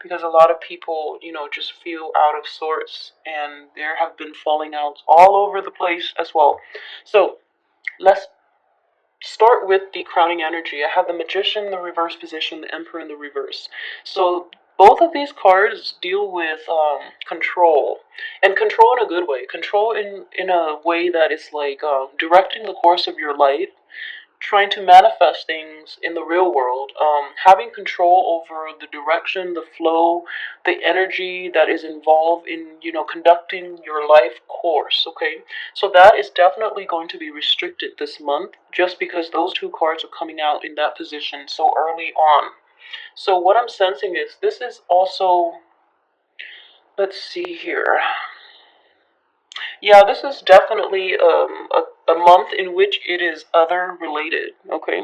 because a lot of people, just feel out of sorts, and there have been falling outs all over the place as well. So let's start with the crowning energy. I have the Magician in the reverse position, the Emperor in the reverse. So both of these cards deal with control, and control in a good way. Control in a way that is like directing the course of your life, trying to manifest things in the real world, having control over the direction, the flow, the energy that is involved in, conducting your life course, okay? So that is definitely going to be restricted this month just because those two cards are coming out in that position so early on. So what I'm sensing is this is also, let's see here. Yeah, this is definitely a month in which it is other related, okay?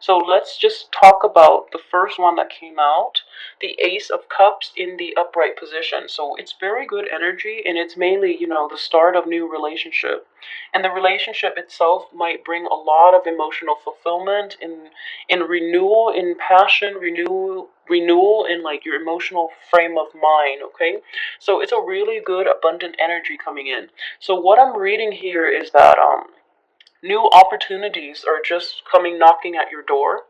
So let's just talk about the first one that came out, the Ace of Cups in the upright position. So it's very good energy, and it's mainly, the start of new relationship. And the relationship itself might bring a lot of emotional fulfillment in renewal, in passion, renewal in like your emotional frame of mind, okay? So it's a really good abundant energy coming in. So what I'm reading here is that new opportunities are just coming knocking at your door.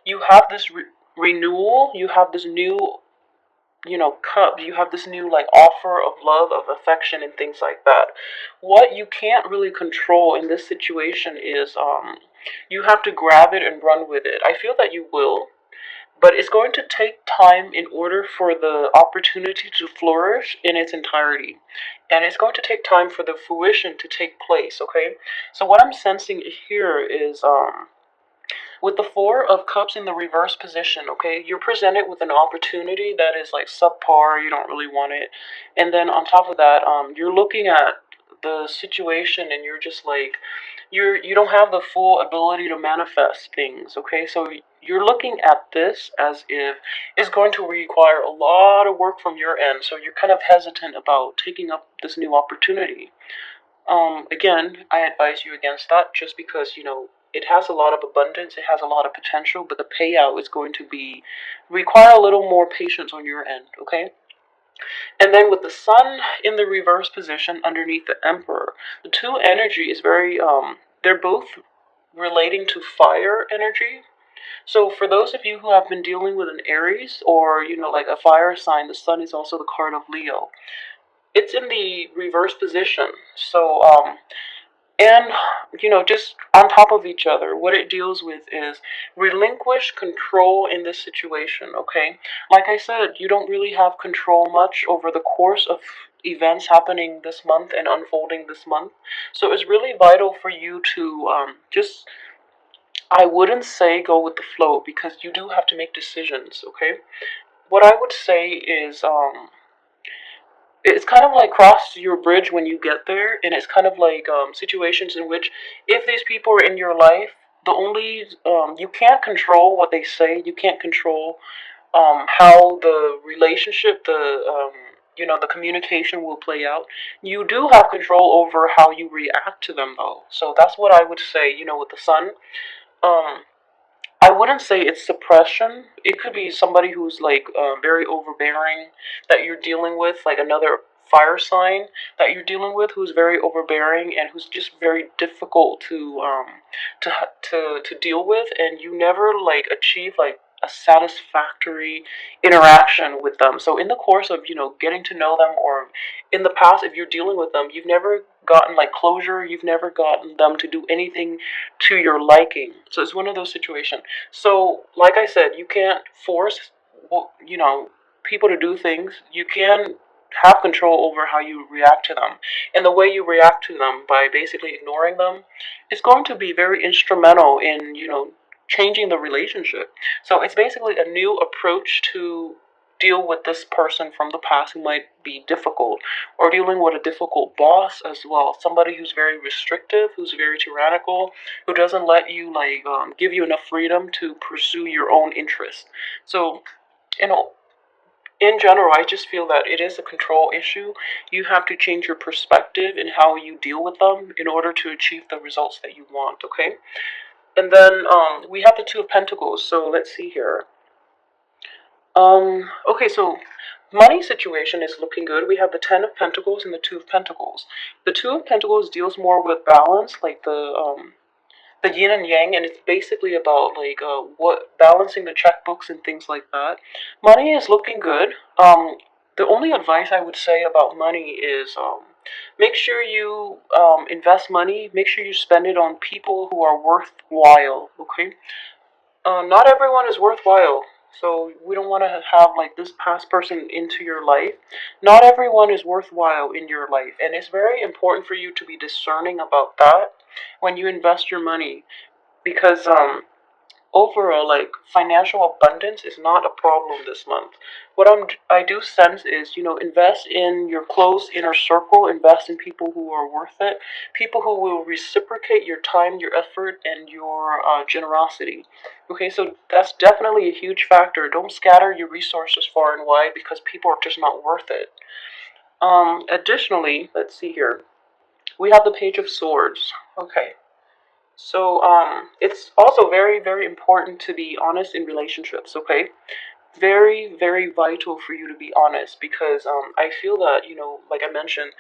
You have this renewal, you have this new, cup, you have this new like offer of love, of affection, and things like that. What you can't really control in this situation is you have to grab it and run with it. I feel that you will, but it's going to take time in order for the opportunity to flourish in its entirety. And it's going to take time for the fruition to take place, okay? So what I'm sensing here is with the Four of Cups in the reverse position, okay, you're presented with an opportunity that is like subpar, you don't really want it. And then on top of that, you're looking at the situation and you're just like, you don't have the full ability to manifest things, okay? So you're looking at this as if it's going to require a lot of work from your end, so you're kind of hesitant about taking up this new opportunity. Again, I advise you against that just because, it has a lot of abundance, it has a lot of potential, but the payout is going to be require a little more patience on your end, okay? And then with the Sun in the reverse position underneath the Emperor, the two energy is very they're both relating to fire energy. So for those of you who have been dealing with an Aries or, like a fire sign, the Sun is also the card of Leo. It's in the reverse position. So and, just on top of each other, what it deals with is relinquish control in this situation, okay? Like I said, you don't really have control much over the course of events happening this month and unfolding this month. So it's really vital for you to I wouldn't say go with the flow because you do have to make decisions, okay? What I would say is, it's kind of like cross your bridge when you get there, and it's kind of like situations in which if these people are in your life, the only you can't control what they say, you can't control how the relationship, the communication will play out. You do have control over how you react to them, though. So that's what I would say. With the Sun, um, I wouldn't say it's suppression. It could be somebody who's like very overbearing that you're dealing with, like another fire sign that you're dealing with who's very overbearing and who's just very difficult to to deal with, and you never like achieve like a satisfactory interaction with them. So in the course of getting to know them, or in the past if you're dealing with them, you've never gotten like closure, you've never gotten them to do anything to your liking. So it's one of those situations. So, like I said, you can't force, people to do things. You can have control over how you react to them. And the way you react to them by basically ignoring them is going to be very instrumental in, changing the relationship. So it's basically a new approach to deal with this person from the past who might be difficult, or dealing with a difficult boss as well, somebody who's very restrictive, who's very tyrannical, who doesn't let you like give you enough freedom to pursue your own interests. So, you know, in general, I just feel that it is a control issue. You have to change your perspective in how you deal with them in order to achieve the results that you want, okay? And then we have the Two of Pentacles. So let's see here. Okay, so money situation is looking good. We have the Ten of Pentacles and the Two of Pentacles. The Two of Pentacles deals more with balance, like the yin and yang, and it's basically about like what balancing the checkbooks and things like that. Money is looking good. The only advice I would say about money is make sure you invest money. Make sure you spend it on people who are worthwhile. Okay, not everyone is worthwhile. So we don't want to have like this past person into your life. Not everyone is worthwhile in your life, and it's very important for you to be discerning about that when you invest your money, because overall, like, financial abundance is not a problem this month. What I do sense is, invest in your close inner circle, invest in people who are worth it, people who will reciprocate your time, your effort, and your generosity. Okay, so that's definitely a huge factor. Don't scatter your resources far and wide because people are just not worth it. Additionally, let's see here. We have the Page of Swords. Okay. So, it's also very, very important to be honest in relationships, okay? Very, very vital for you to be honest because I feel that, like I mentioned,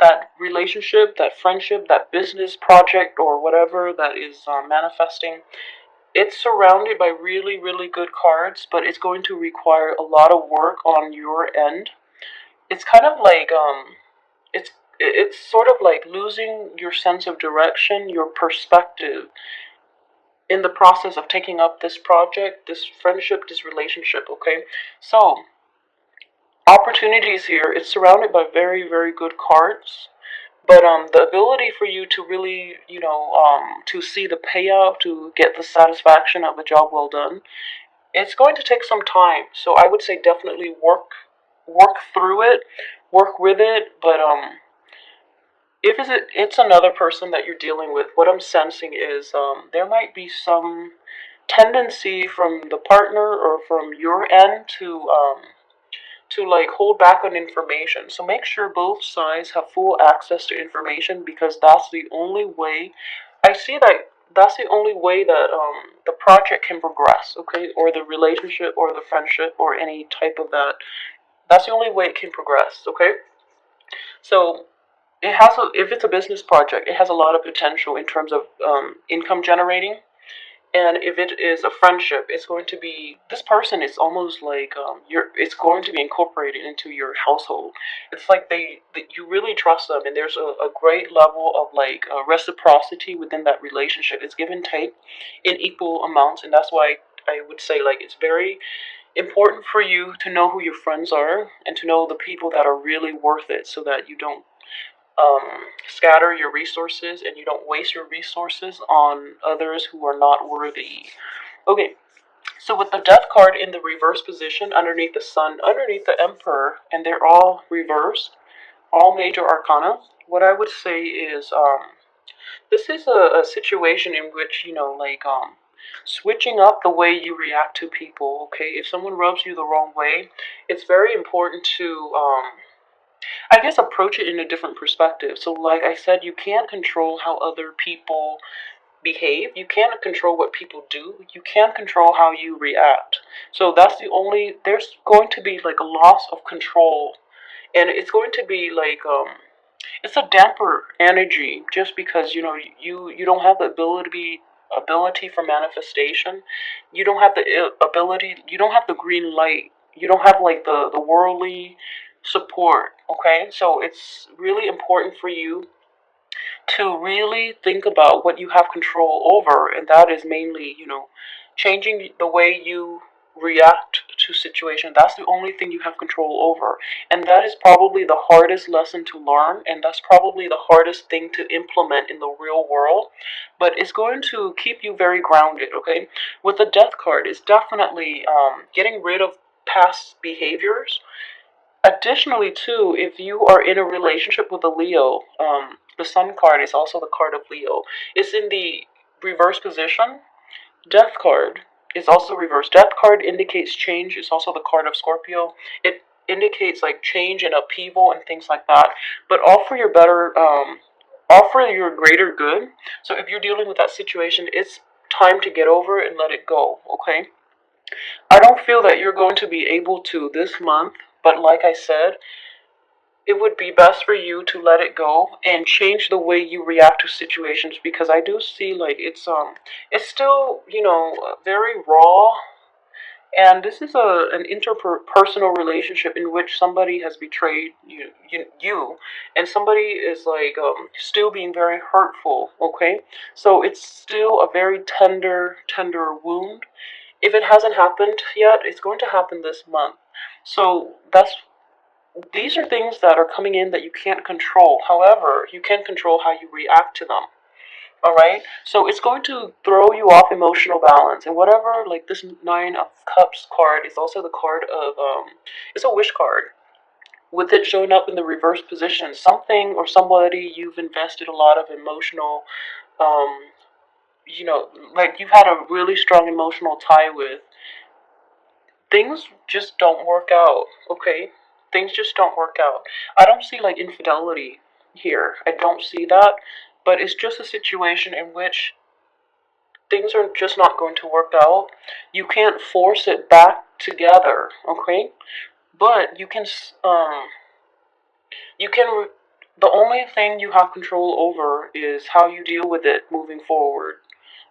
that relationship, that friendship, that business project, or whatever that is manifesting, it's surrounded by really, really good cards, but it's going to require a lot of work on your end. It's kind of like, it's it's sort of like losing your sense of direction, your perspective in the process of taking up this project, this friendship, this relationship, okay? So, opportunities here, it's surrounded by very, very good cards. But the ability for you to really, to see the payout, to get the satisfaction of a job well done, it's going to take some time. So I would say definitely work through it, work with it. But if it's another person that you're dealing with, what I'm sensing is there might be some tendency from the partner or from your end to like hold back on information. So make sure both sides have full access to information because that's the only way. I see that that's the only way that the project can progress. Okay, or the relationship or the friendship or any type of that. That's the only way it can progress. Okay, so if it's a business project, it has a lot of potential in terms of income generating. And if it is a friendship, it's going to be this person is almost like it's going to be incorporated into your household. It's like you really trust them, and there's a great level of like reciprocity within that relationship. It's give and take in equal amounts, and that's why I would say like it's very important for you to know who your friends are and to know the people that are really worth it, so that you don't scatter your resources and you don't waste your resources on others who are not worthy. Okay, so with the Death card in the reverse position underneath the Sun, underneath the Emperor, and they're all reversed, all major arcana, what I would say is this is a situation in which, like, switching up the way you react to people, okay? If someone rubs you the wrong way, it's very important to, I guess, approach it in a different perspective. So, like I said, you can't control how other people behave. You can't control what people do. You can't control how you react. So that's there's going to be like a loss of control. And it's going to be like, it's a damper energy just because, you don't have the ability for manifestation. You don't have the ability, you don't have the green light. You don't have like the worldly support, okay? So it's really important for you to really think about what you have control over, and that is mainly, changing the way you react to situation. That's the only thing you have control over, and that is probably the hardest lesson to learn, and that's probably the hardest thing to implement in the real world, but it's going to keep you very grounded, okay? With the Death card, it's definitely getting rid of past behaviors. Additionally, too, if you are in a relationship with a Leo, the Sun card is also the card of Leo. It's in the reverse position. Death card is also reversed. Death card indicates change. It's also the card of Scorpio. It indicates like change and upheaval and things like that. But all for your better, all for your greater good. So if you're dealing with that situation, it's time to get over it and let it go. Okay. I don't feel that you're going to be able to this month, but like I said, it would be best for you to let it go and change the way you react to situations, because I do see like it's still, very raw, and this is an interpersonal relationship in which somebody has betrayed you, and somebody is like still being very hurtful. Okay, so it's still a very tender wound. If it hasn't happened yet, it's going to happen this month. So these are things that are coming in that you can't control. However, you can control how you react to them. All right, so it's going to throw you off emotional balance, and whatever. Like this Nine of Cups card is also the card of it's a wish card. With it showing up in the reverse position, something or somebody you've invested a lot of emotional, um, like you've had a really strong emotional tie with, things just don't work out. Okay, things just don't work out. I don't see like infidelity here. I don't see that, but it's just a situation in which things are just not going to work out. You can't force it back together, okay? But you can. The only thing you have control over is how you deal with it moving forward.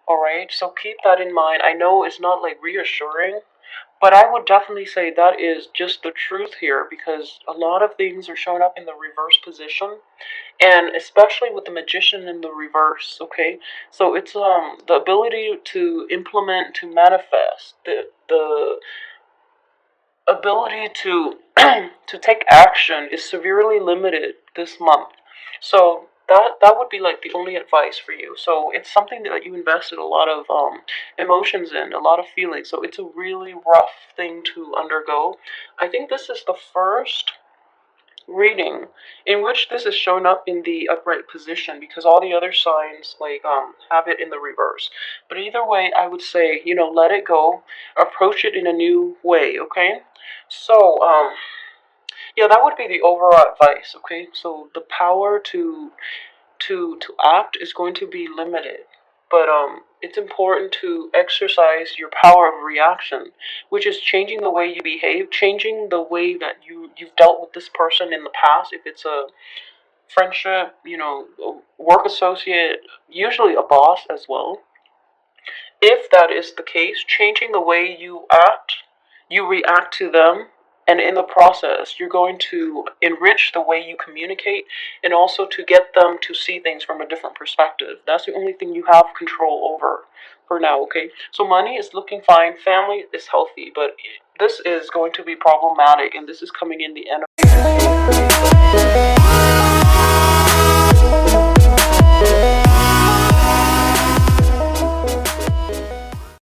All right. So keep that in mind. I know it's not like reassuring, but I would definitely say that is just the truth here, because a lot of things are showing up in the reverse position, and especially with the Magician in the reverse. Okay, so it's the ability to implement, to manifest, the ability to to take action is severely limited this month. So that would be like the only advice for you. So it's something that you invested a lot of emotions in, a lot of feelings. So it's a really rough thing to undergo. I think this is the first reading in which this is shown up in the upright position, because all the other signs like have it in the reverse. But either way, I would say, let it go, approach it in a new way. Okay, so yeah, that would be the overall advice. Okay, so the power to act is going to be limited, but it's important to exercise your power of reaction, which is changing the way you behave, changing the way that you've dealt with this person in the past. If it's a friendship, a work associate, usually a boss as well. If that is the case, changing the way you react to them, and in the process, you're going to enrich the way you communicate, and also to get them to see things from a different perspective. That's the only thing you have control over for now, okay? So money is looking fine, family is healthy, but this is going to be problematic, and this is coming in the end of